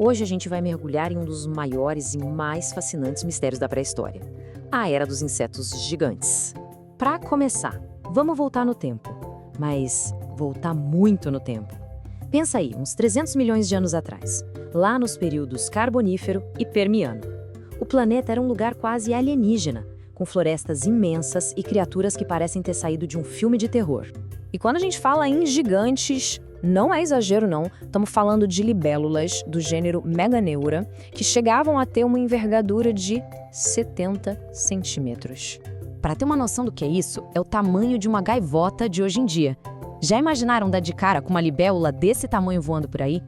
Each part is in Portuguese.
Hoje a gente vai mergulhar em um dos maiores e mais fascinantes mistérios da pré-história, a Era dos Insetos Gigantes. Para começar, vamos voltar no tempo, mas voltar muito no tempo. Pensa aí, uns 300 milhões de anos atrás, lá nos períodos Carbonífero e Permiano. O planeta era um lugar quase alienígena, com florestas imensas e criaturas que parecem ter saído de um filme de terror. E quando a gente fala em gigantes, não é exagero não, estamos falando de libélulas do gênero Meganeura, que chegavam a ter uma envergadura de 70 centímetros. Para ter uma noção do que é isso, é o tamanho de uma gaivota de hoje em dia. Já imaginaram dar de cara com uma libélula desse tamanho voando por aí?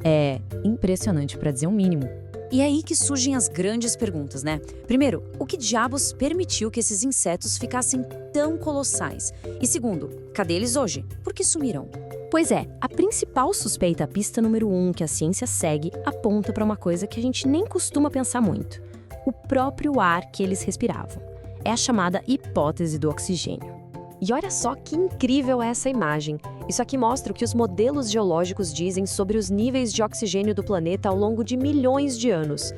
É impressionante, para dizer o mínimo. E é aí que surgem as grandes perguntas, né? Primeiro, o que diabos permitiu que esses insetos ficassem tão colossais? E segundo, cadê eles hoje? Por que sumiram? Pois é, a principal suspeita, a pista número 1 que a ciência segue, aponta para uma coisa que a gente nem costuma pensar muito: o próprio ar que eles respiravam. É a chamada hipótese do oxigênio. E olha só que incrível é essa imagem. Isso aqui mostra o que os modelos geológicos dizem sobre os níveis de oxigênio do planeta ao longo de milhões de anos.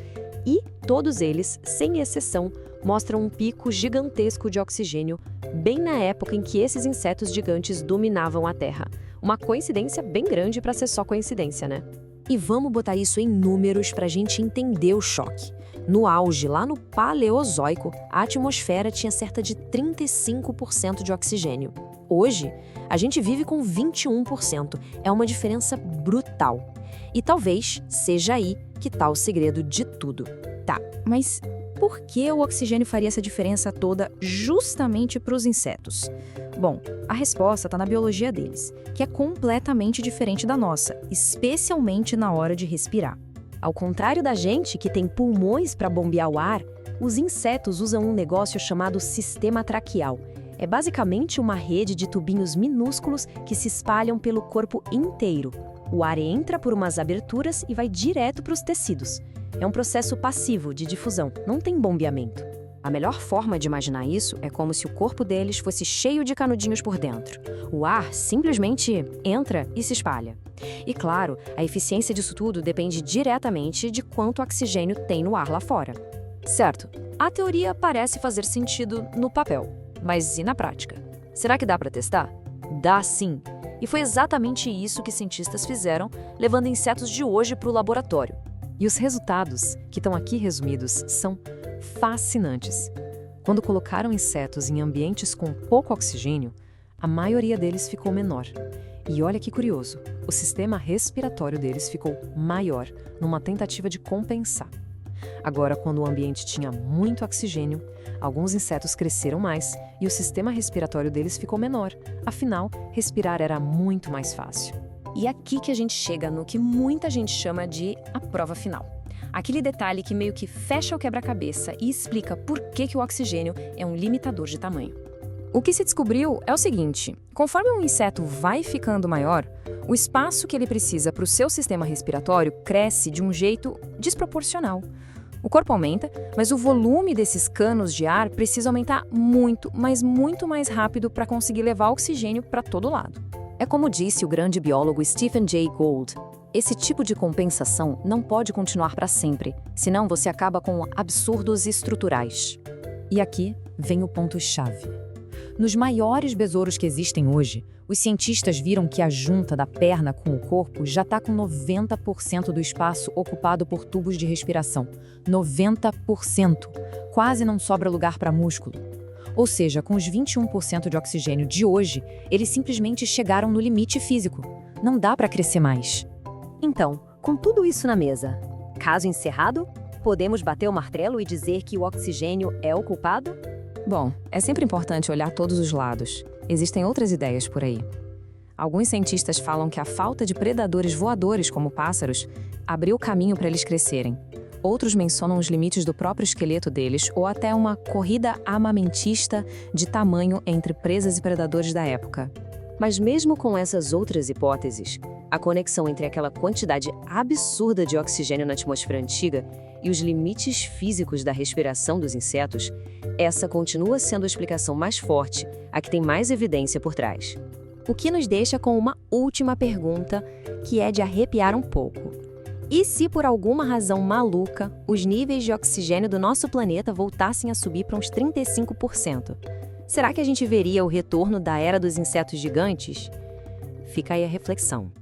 E todos eles, sem exceção, mostram um pico gigantesco de oxigênio bem na época em que esses insetos gigantes dominavam a Terra. Uma coincidência bem grande para ser só coincidência, né? E vamos botar isso em números para a gente entender o choque. No auge, lá no Paleozoico, a atmosfera tinha cerca de 35% de oxigênio. Hoje, a gente vive com 21%. É uma diferença brutal. E talvez seja aí que está o segredo de tudo. Tá, mas por que o oxigênio faria essa diferença toda justamente para os insetos? Bom, a resposta está na biologia deles, que é completamente diferente da nossa, especialmente na hora de respirar. Ao contrário da gente, que tem pulmões para bombear o ar, os insetos usam um negócio chamado sistema traqueal. É basicamente uma rede de tubinhos minúsculos que se espalham pelo corpo inteiro. O ar entra por umas aberturas e vai direto para os tecidos. É um processo passivo de difusão, não tem bombeamento. A melhor forma de imaginar isso é como se o corpo deles fosse cheio de canudinhos por dentro. O ar simplesmente entra e se espalha. E claro, a eficiência disso tudo depende diretamente de quanto oxigênio tem no ar lá fora. Certo, a teoria parece fazer sentido no papel, mas e na prática? Será que dá para testar? Dá sim! E foi exatamente isso que cientistas fizeram, levando insetos de hoje para o laboratório. E os resultados, que estão aqui resumidos, são fascinantes. Quando colocaram insetos em ambientes com pouco oxigênio, a maioria deles ficou menor. E olha que curioso, o sistema respiratório deles ficou maior, numa tentativa de compensar. Agora, quando o ambiente tinha muito oxigênio, alguns insetos cresceram mais e o sistema respiratório deles ficou menor. Afinal, respirar era muito mais fácil. E aqui que a gente chega no que muita gente chama de a prova final. Aquele detalhe que meio que fecha o quebra-cabeça e explica por que o oxigênio é um limitador de tamanho. O que se descobriu é o seguinte: conforme um inseto vai ficando maior, o espaço que ele precisa para o seu sistema respiratório cresce de um jeito desproporcional. O corpo aumenta, mas o volume desses canos de ar precisa aumentar muito, mas muito mais rápido para conseguir levar oxigênio para todo lado. É como disse o grande biólogo Stephen Jay Gould: esse tipo de compensação não pode continuar para sempre, senão você acaba com absurdos estruturais. E aqui vem o ponto-chave. Nos maiores besouros que existem hoje, os cientistas viram que a junta da perna com o corpo já está com 90% do espaço ocupado por tubos de respiração. 90%! Quase não sobra lugar para músculo. Ou seja, com os 21% de oxigênio de hoje, eles simplesmente chegaram no limite físico. Não dá para crescer mais. Então, com tudo isso na mesa, caso encerrado, podemos bater o martelo e dizer que o oxigênio é o culpado? Bom, é sempre importante olhar todos os lados. Existem outras ideias por aí. Alguns cientistas falam que a falta de predadores voadores como pássaros abriu caminho para eles crescerem. Outros mencionam os limites do próprio esqueleto deles ou até uma corrida armamentista de tamanho entre presas e predadores da época. Mas mesmo com essas outras hipóteses, a conexão entre aquela quantidade absurda de oxigênio na atmosfera antiga e os limites físicos da respiração dos insetos, essa continua sendo a explicação mais forte, a que tem mais evidência por trás. O que nos deixa com uma última pergunta, que é de arrepiar um pouco. E se por alguma razão maluca, os níveis de oxigênio do nosso planeta voltassem a subir para uns 35%? Será que a gente veria o retorno da era dos insetos gigantes? Fica aí a reflexão.